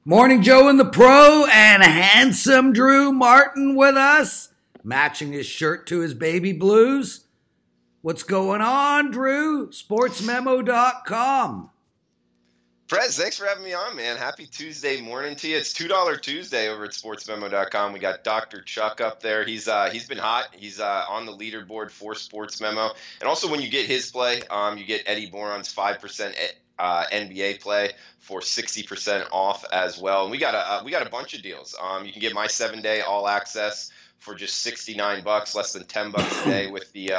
Morning Joe and the Pro and handsome Drew Martin with us, matching his shirt to his baby blues. What's going on, Drew? Sportsmemo.com. Prez, thanks for having me on, man. Happy Tuesday morning to you. It's $2 Tuesday over at sportsmemo.com. We got Dr. Chuck up there. He's been hot. He's on the leaderboard for Sports Memo. And also when you get his play, you get Eddie Boron's 5% NBA play for 60% off as well. And we got a bunch of deals. You can get my 7-day all access for just $69, less than $10 a day with the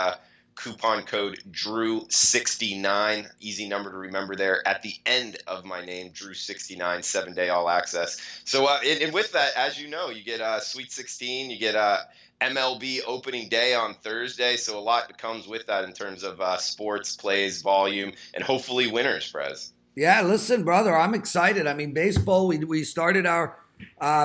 coupon code Drew69, easy number to remember there at the end of my name, Drew69, 7-day all access. So and with that, as you know, you get Sweet 16, you get MLB opening day on Thursday, so a lot comes with that in terms of sports, plays, volume, and hopefully winners, Prez. Yeah, listen, brother, I'm excited. I mean, baseball, we started our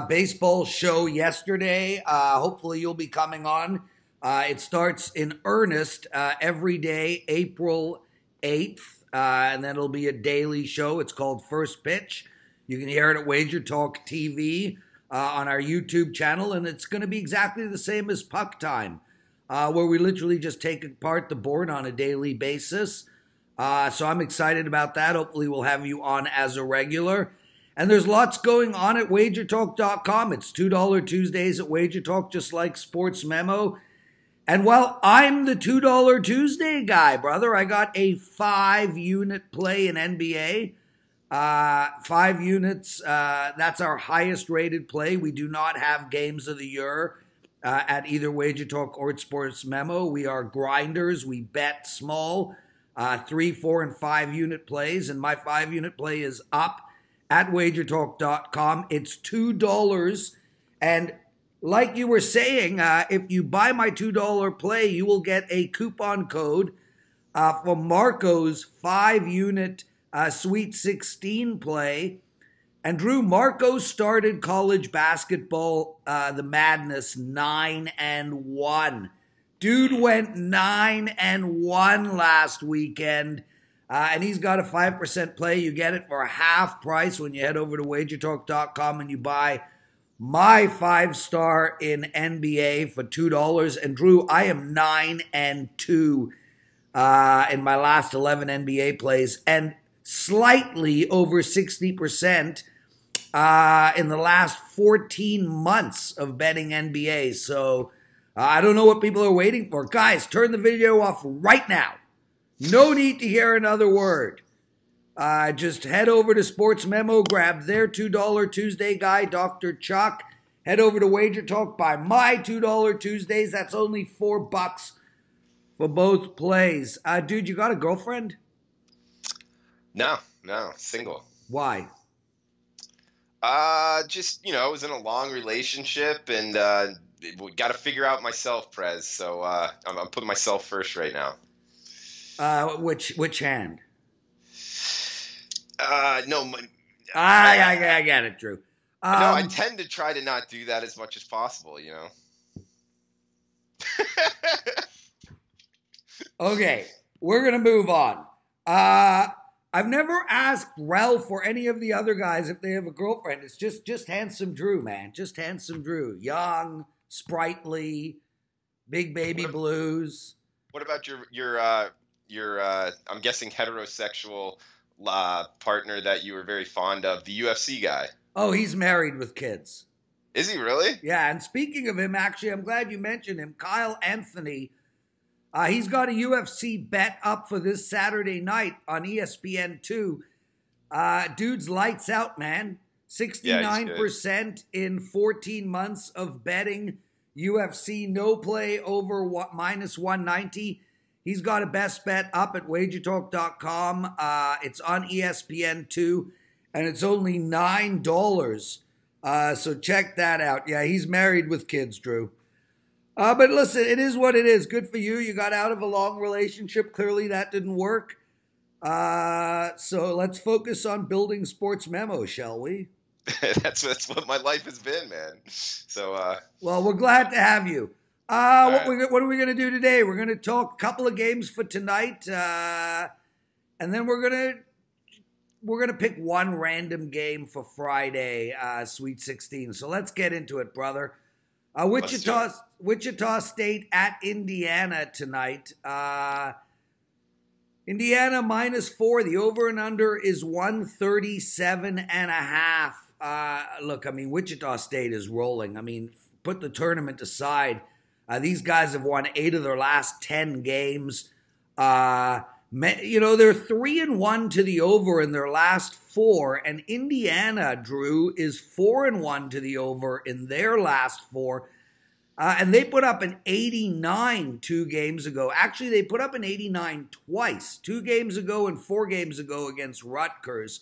baseball show yesterday. Hopefully you'll be coming on. It starts in earnest every day, April 8th, and then it'll be a daily show. It's called First Pitch. You can hear it at WagerTalk TV on our YouTube channel, and it's going to be exactly the same as Puck Time, where we literally just take apart the board on a daily basis. So I'm excited about that. Hopefully we'll have you on as a regular. And there's lots going on at WagerTalk.com. It's $2 Tuesdays at WagerTalk, just like Sports Memo. And well, I'm the $2 Tuesday guy, brother. I got a 5-unit play in NBA. 5 units, that's our highest rated play. We do not have games of the year at either WagerTalk or at Sports Memo. We are grinders. We bet small, 3, 4, and 5 unit plays. And my 5-unit play is up at WagerTalk.com. It's $2. And like you were saying, if you buy my $2 play, you will get a coupon code for Marco's 5-unit Sweet 16 play. And Drew, Marco started college basketball, the madness, 9-1. Dude went 9-1 last weekend. And he's got a 5% play. You get it for half price when you head over to WagerTalk.com and you buy my 5-star in NBA for $2. And Drew, I am 9-2 in my last 11 NBA plays, and slightly over 60% in the last 14 months of betting NBA. So I don't know what people are waiting for. Guys, turn the video off right now. No need to hear another word. Just head over to Sports Memo, grab their $2 Tuesday guy, Dr. Chuck. Head over to WagerTalk, buy my $2 Tuesdays. That's only $4 for both plays. Dude, you got a girlfriend? No, single. Why? Just, I was in a long relationship and got to figure out myself, Prez. So I'm putting myself first right now. Which hand? No. I get it, Drew. No, I tend to try to not do that as much as possible, Okay, we're going to move on. I've never asked Ralph or any of the other guys if they have a girlfriend. It's just handsome Drew, man. Just handsome Drew. Young, sprightly, big baby blues. What about your I'm guessing heterosexual partner that you were very fond of, the UFC guy? Oh, he's married with kids. Is he really? Yeah, and speaking of him, actually, I'm glad you mentioned him. Kyle Anthony, he's got a UFC bet up for this Saturday night on ESPN2. Dude's lights out, man. 69% in 14 months of betting UFC. No play over minus 190. He's got a best bet up at WagerTalk.com. It's on ESPN2, and it's only $9. So check that out. Yeah, he's married with kids, Drew. But listen, it is what it is. Good for you. You got out of a long relationship. Clearly that didn't work. So let's focus on building Sports Memo, shall we? That's what my life has been, man. So well, we're glad to have you. What are we going to do today? We're going to talk a couple of games for tonight, and then we're going to we're gonna pick one random game for Friday, Sweet 16. So let's get into it, brother. Wichita State at Indiana tonight. Indiana -4. The over and under is 137.5. Look, I mean, Wichita State is rolling. I mean, put the tournament aside. These guys have won 8 of their last 10 games. They're 3-1 to the over in their last 4, and Indiana, Drew, is 4-1 to the over in their last 4. And they put up an 89 2 games ago. Actually, they put up an 89 twice, 2 games ago and 4 games ago against Rutgers.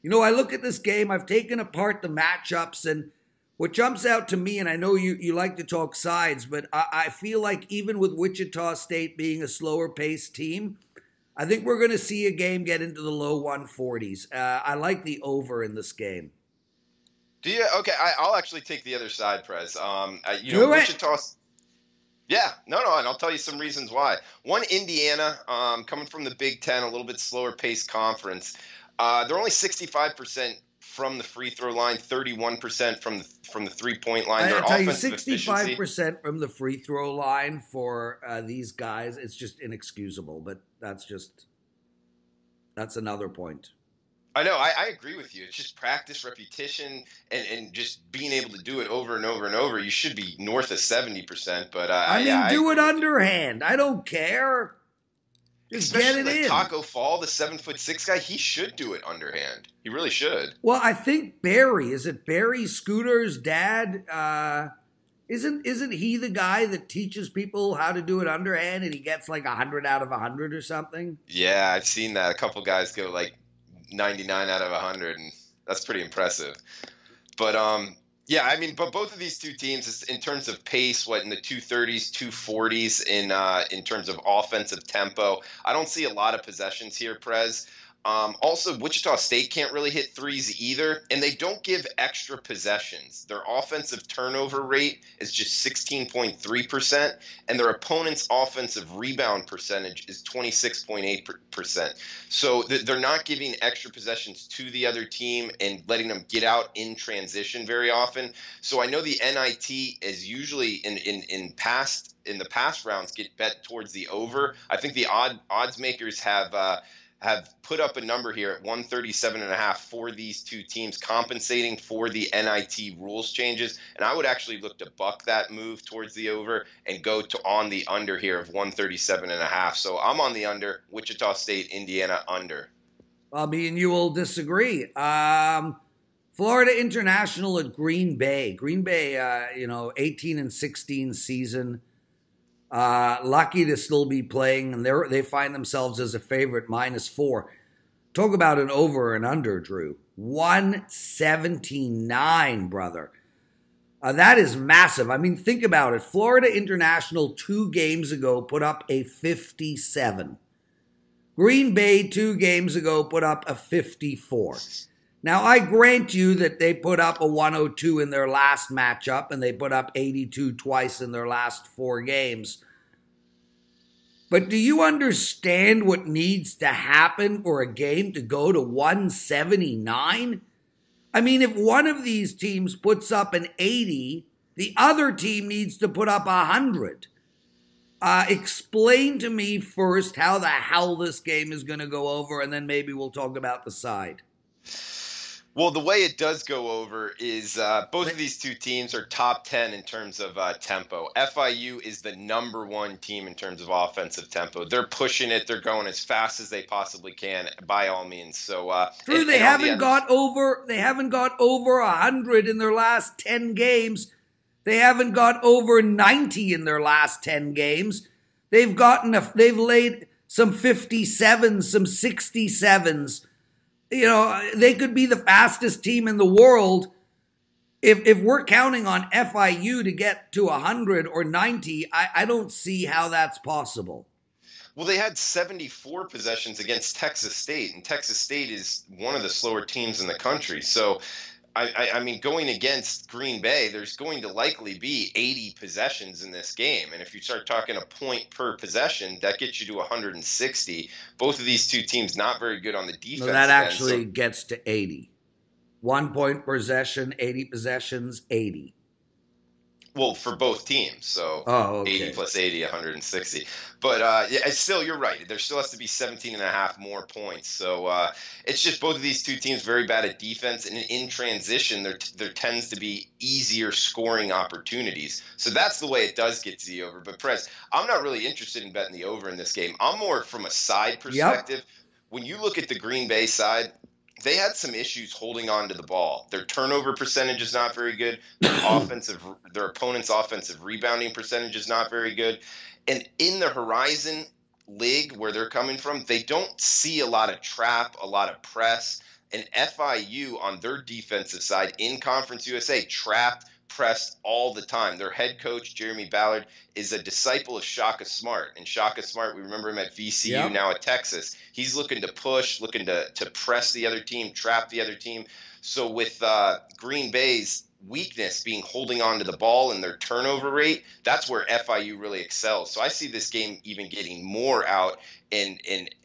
I look at this game, I've taken apart the matchups, and what jumps out to me, and I know you like to talk sides, but I feel like even with Wichita State being a slower-paced team, I think we're going to see a game get into the low 140s. I like the over in this game. Do you? Okay, I'll actually take the other side, Prez. Wichita. Yeah, no, and I'll tell you some reasons why. One, Indiana, coming from the Big Ten, a little bit slower paced conference. They're only 65% from the free throw line, 31% from the 3-point line. I'll tell you, 65% from the free throw line for these guys, it's just inexcusable. But that's another point. I know. I agree with you. It's just practice, repetition, and just being able to do it over and over and over. You should be north of 70%. But do it underhand. I don't care. Just especially get it in. Taco Fall, the 7'6" guy, he should do it underhand. He really should. Well, I think Barry Scooter's dad? Isn't he the guy that teaches people how to do it underhand, and he gets like 100 out of 100 or something? Yeah, I've seen that. A couple guys go like 99 out of 100, and that's pretty impressive. But but both of these two teams, in terms of pace, in the 230s, 240s in terms of offensive tempo. I don't see a lot of possessions here, Prez. Also, Wichita State can't really hit threes either, and they don't give extra possessions. Their offensive turnover rate is just 16.3%, and their opponent's offensive rebound percentage is 26.8%. So they're not giving extra possessions to the other team and letting them get out in transition very often. So I know the NIT is usually in the past rounds get bet towards the over. I think the odds makers have put up a number here at 137.5 for these two teams, compensating for the NIT rules changes. And I would actually look to buck that move towards the over and go on the under here of 137.5. So I'm on the under. Wichita State, Indiana under. Well, me and you will disagree. Florida International at Green Bay. Green Bay, 18-16 season. Lucky to still be playing, and they find themselves as a favorite -4. Talk about an over and under, Drew. 179, brother. That is massive. I mean, think about it. Florida International 2 games ago put up a 57. Green Bay 2 games ago put up a 54. Now, I grant you that they put up a 102 in their last matchup, and they put up 82 twice in their last 4 games. But do you understand what needs to happen for a game to go to 179? I mean, if one of these teams puts up an 80, the other team needs to put up 100. Explain to me first how the hell this game is going to go over, and then maybe we'll talk about the side. Well, the way it does go over is both of these two teams are top 10 in terms of tempo. FIU is the number 1 team in terms of offensive tempo. They're pushing it. They're going as fast as they possibly can, by all means. So, Drew, they haven't got over 100 in their last 10 games. They haven't got over 90 in their last 10 games. They've laid some 57s, some 67s. They could be the fastest team in the world. If we're counting on FIU to get to 100 or 90, I don't see how that's possible. Well, they had 74 possessions against Texas State, and Texas State is one of the slower teams in the country. So I mean, going against Green Bay, there's going to likely be 80 possessions in this game. And if you start talking a point per possession, that gets you to 160. Both of these two teams not very good on the No, that defensive end. actually gets to 80. 1 point per possession, 80 possessions, 80. Well, for both teams, so okay. 80 plus 80, 160. But yeah, still, you're right. There still has to be 17 and a half more points. So it's just both of these two teams very bad at defense, and in transition, there tends to be easier scoring opportunities. So that's the way it does get to the over. But Prez, I'm not really interested in betting the over in this game. I'm more from a side perspective. Yep. When you look at the Green Bay side, they had some issues holding on to the ball. Their turnover percentage is not very good. Their opponent's offensive rebounding percentage is not very good. And in the Horizon League where they're coming from, they don't see a lot of trap, a lot of press. And FIU on their defensive side in Conference USA trapped, pressed all the time. Their head coach, Jeremy Ballard, is a disciple of Shaka Smart. And Shaka Smart, we remember him at VCU, now at Texas. He's looking to push, looking to press the other team, trap the other team. So with Green Bay's weakness being holding on to the ball and their turnover rate, that's where FIU really excels. So I see this game even getting more out and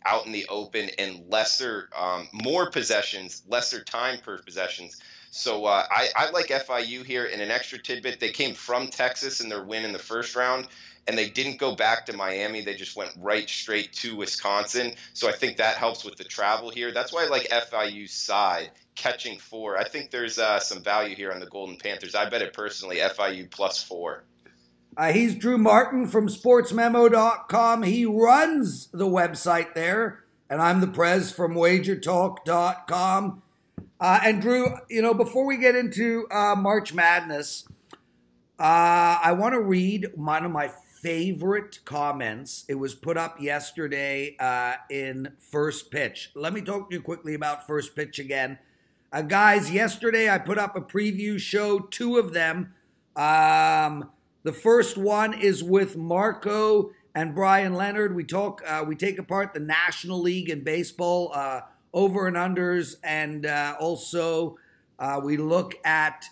out in the open and lesser, more possessions, lesser time per possessions. So I like FIU here. In an extra tidbit, they came from Texas in their win in the first round, and they didn't go back to Miami. They just went right straight to Wisconsin. So I think that helps with the travel here. That's why I like FIU's side, catching 4. I think there's some value here on the Golden Panthers. I bet it personally, FIU plus 4. He's Drew Martin from sportsmemo.com. He runs the website there, and I'm the Prez from WagerTalk.com. And Drew, before we get into March Madness, I want to read one of my favorite comments. It was put up yesterday in First Pitch. Let me talk to you quickly about First Pitch again. Guys, yesterday I put up a preview show, 2 of them. The first one is with Marco and Brian Leonard. We take apart the National League in baseball, over and unders, and also we look at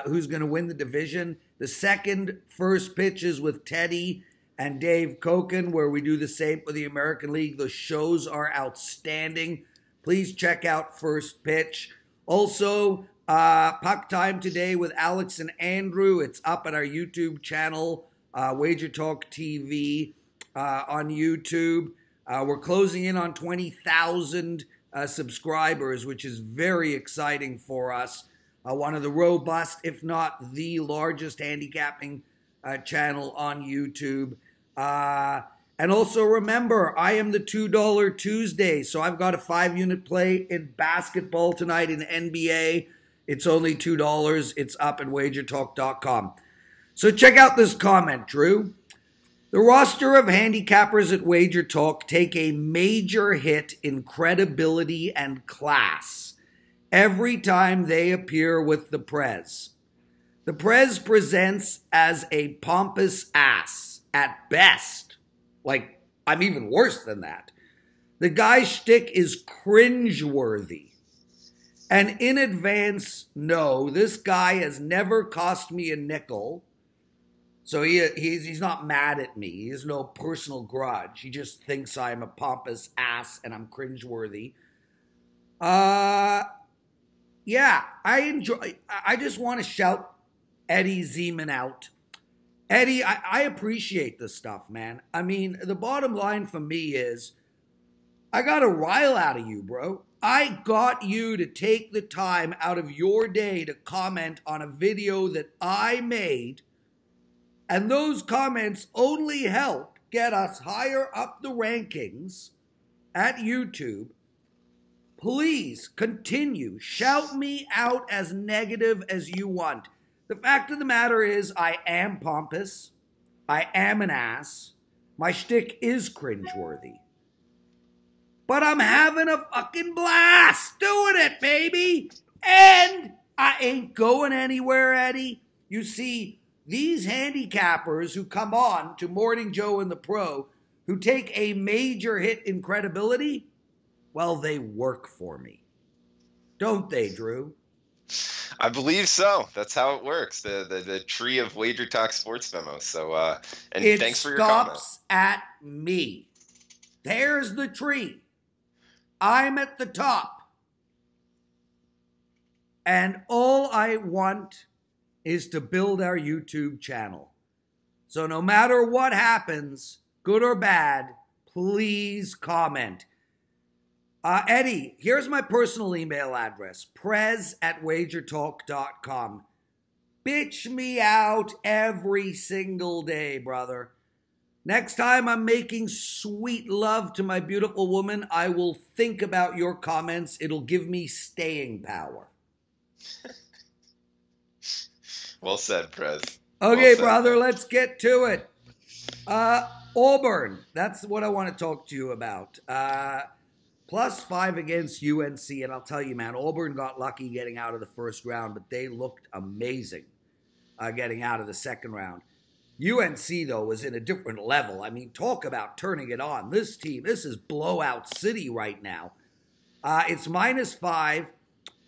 who's going to win the division. The second First Pitch is with Teddy and Dave Koken, where we do the same for the American League. The shows are outstanding. Please check out First Pitch. Also, Puck Time today with Alex and Andrew. It's up at our YouTube channel, WagerTalk TV on YouTube. We're closing in on 20,000 subscribers, which is very exciting for us. One of the robust, if not the largest handicapping channel on YouTube. And also remember, I am the $2 Tuesday, so I've got a 5-unit play in basketball tonight in NBA. It's only $2. It's up at WagerTalk.com. So check out this comment, Drew. The roster of handicappers at WagerTalk take a major hit in credibility and class every time they appear with the Prez. The Prez presents as a pompous ass at best. Like, I'm even worse than that. The guy's shtick is cringeworthy. And in advance, no, this guy has never cost me a nickel. So he's not mad at me. He has no personal grudge. He just thinks I'm a pompous ass and I'm cringeworthy. Yeah, I just want to shout Eddie Zeman out. Eddie, I appreciate this stuff, man. I mean, the bottom line for me is I got a rile out of you, bro. I got you to take the time out of your day to comment on a video that I made. And those comments only help get us higher up the rankings at YouTube. Please continue. Shout me out as negative as you want. The fact of the matter is I am pompous. I am an ass. My shtick is cringeworthy. But I'm having a fucking blast doing it, baby. And I ain't going anywhere, Eddie. You see, these handicappers who come on to Morning Joe and the Pro, who take a major hit in credibility, well, they work for me. Don't they, Drew? I believe so. That's how it works. The tree of WagerTalk sports memos. So and It thanks for your comment. stops at me. There's the tree. I'm at the top. And all I want is to build our YouTube channel. So no matter what happens, good or bad, please comment. Eddie, here's my personal email address, prez@wagertalk.com. Bitch me out every single day, brother. Next time I'm making sweet love to my beautiful woman, I will think about your comments. It'll give me staying power. Well said, Prez. Okay, Well said, brother, man. let's get to it. Auburn, that's what I want to talk to you about. +5 against UNC, and I'll tell you, man, Auburn got lucky getting out of the first round, but they looked amazing getting out of the second round. UNC, though, was in a different level. I mean, talk about turning it on. This team, this is blowout city right now. It's -5.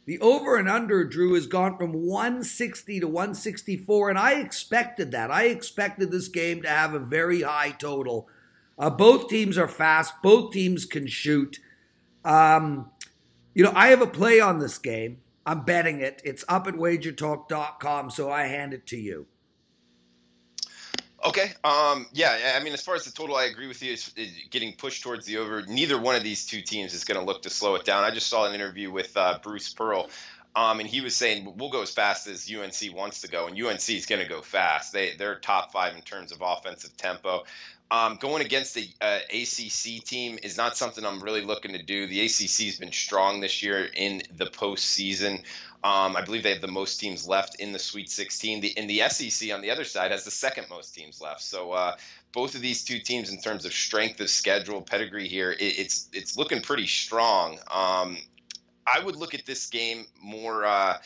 The over and under, Drew, has gone from 160 to 164, and I expected that. I expected this game to have a very high total. Both teams are fast. Both teams can shoot. I have a play on this game. I'm betting it. It's up at WagerTalk.com, so I hand it to you. Okay. Yeah. I mean, as far as the total, I agree with you. It's getting pushed towards the over. Neither one of these two teams is going to look to slow it down. I just saw an interview with Bruce Pearl, and he was saying we'll go as fast as UNC wants to go, and UNC is going to go fast. They're top 5 in terms of offensive tempo. Going against the ACC team is not something I'm really looking to do. The ACC has been strong this year in the postseason. I believe they have the most teams left in the Sweet 16. And the SEC on the other side has the second most teams left. So both of these two teams, in terms of strength of schedule, pedigree here, it's looking pretty strong. I would look at this game more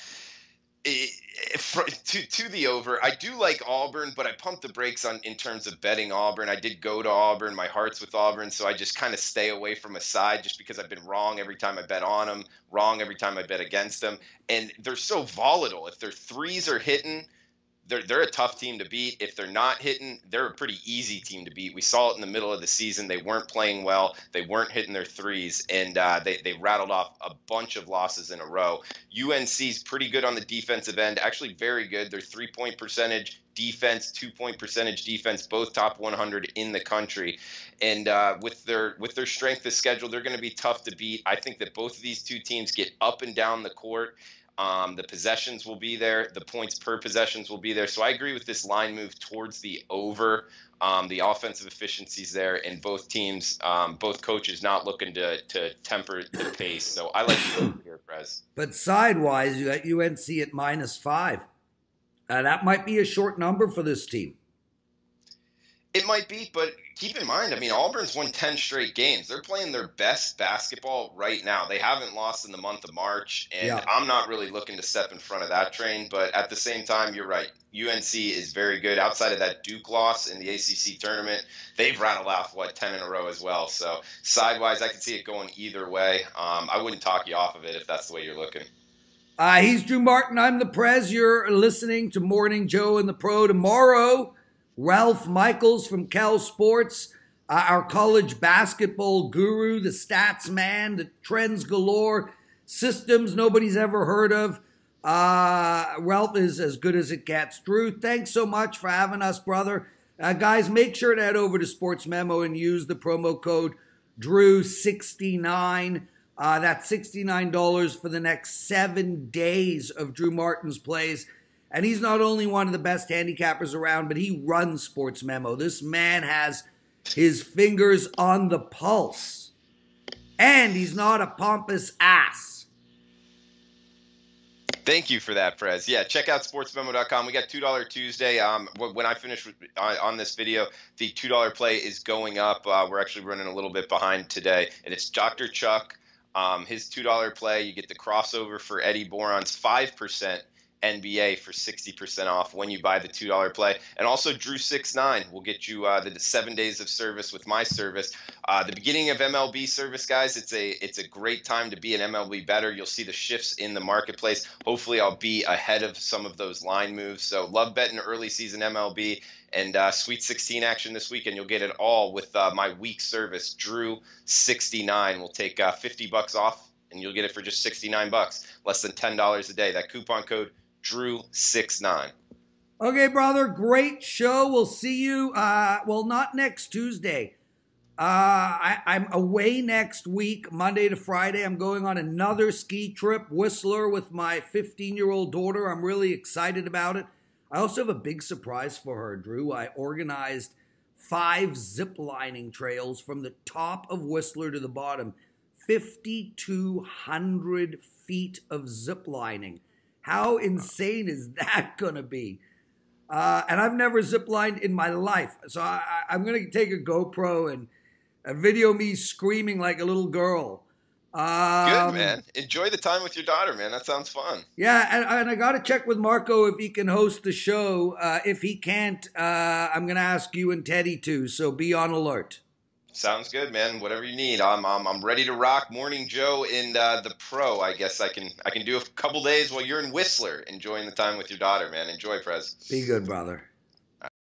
to the over. I do like Auburn, but I pumped the brakes on in terms of betting Auburn. I did go to Auburn. My heart's with Auburn, so I just kind of stay away from a side just because I've been wrong every time I bet on them, wrong every time I bet against them. And they're so volatile. If their threes are hitting, they're a tough team to beat. If they're not hitting, they're a pretty easy team to beat. We saw it in the middle of the season. They weren't playing well. They weren't hitting their threes, and they rattled off a bunch of losses in a row. UNC's pretty good on the defensive end, actually very good. Their 3-point percentage defense, 2-point percentage defense, both top 100 in the country. And with their strength of schedule, they're going to be tough to beat. I think that both of these two teams get up and down the court. The possessions will be there. The points per possessions will be there. So I agree with this line move towards the over. The offensive efficiencies there, and both teams, both coaches not looking to temper the pace. So I like the over here, Prez. But sidewise, you got UNC at -5. That might be a short number for this team. It might be, but keep in mind, I mean, Auburn's won 10 straight games. They're playing their best basketball right now. They haven't lost in the month of March, and I'm not really looking to step in front of that train. But at the same time, you're right. UNC is very good. Outside of that Duke loss in the ACC tournament, they've rattled off, 10 in a row as well. So sidewise, I can see it going either way. I wouldn't talk you off of it if that's the way you're looking. He's Drew Martin. I'm the Prez. You're listening to Morning Joe and the Pro. Tomorrow, Ralph Michaels from Cal Sports, our college basketball guru, the stats man, the trends galore, systems nobody's ever heard of. Ralph is as good as it gets. Drew, thanks so much for having us, brother. Guys, make sure to head over to Sports Memo and use the promo code Drew69. That's $69 for the next 7 days of Drew Martin's plays. And he's not only one of the best handicappers around, but he runs Sports Memo. This man has his fingers on the pulse. And he's not a pompous ass. Thank you for that, Prez. Yeah, check out sportsmemo.com. We got $2 Tuesday. When I finish on this video, the $2 play is going up. We're actually running a little bit behind today. And it's Dr. Chuck. His $2 play, you get the crossover for Eddie Boron's 5%. NBA for 60% off when you buy the $2 play. And also Drew 69 will get you the 7 days of service with my service. The beginning of MLB service, guys, it's a great time to be an MLB bettor. You'll see the shifts in the marketplace. Hopefully I'll be ahead of some of those line moves. So love betting early season MLB and Sweet 16 action this weekend. You'll get it all with my week service. Drew 69 will take $50 off, and you'll get it for just $69, less than $10 a day. That coupon code Drew69. Okay, brother, great show. We'll see you, not next Tuesday. I'm away next week, Monday to Friday. I'm going on another ski trip, Whistler, with my 15-year-old daughter. I'm really excited about it. I also have a big surprise for her, Drew. I organized 5 zip lining trails from the top of Whistler to the bottom. 5,200 feet of zip lining. How insane is that going to be? And I've never ziplined in my life. So I'm going to take a GoPro and video me screaming like a little girl. Good, man. Enjoy the time with your daughter, man. That sounds fun. Yeah, and I got to check with Marco if he can host the show. If he can't, I'm going to ask you and Teddy too. So be on alert. Sounds good, man. Whatever you need, I'm ready to rock. Morning Joe in the Pro. I guess I can do a couple days while you're in Whistler, enjoying the time with your daughter, man. Enjoy, Prez. Be good, brother.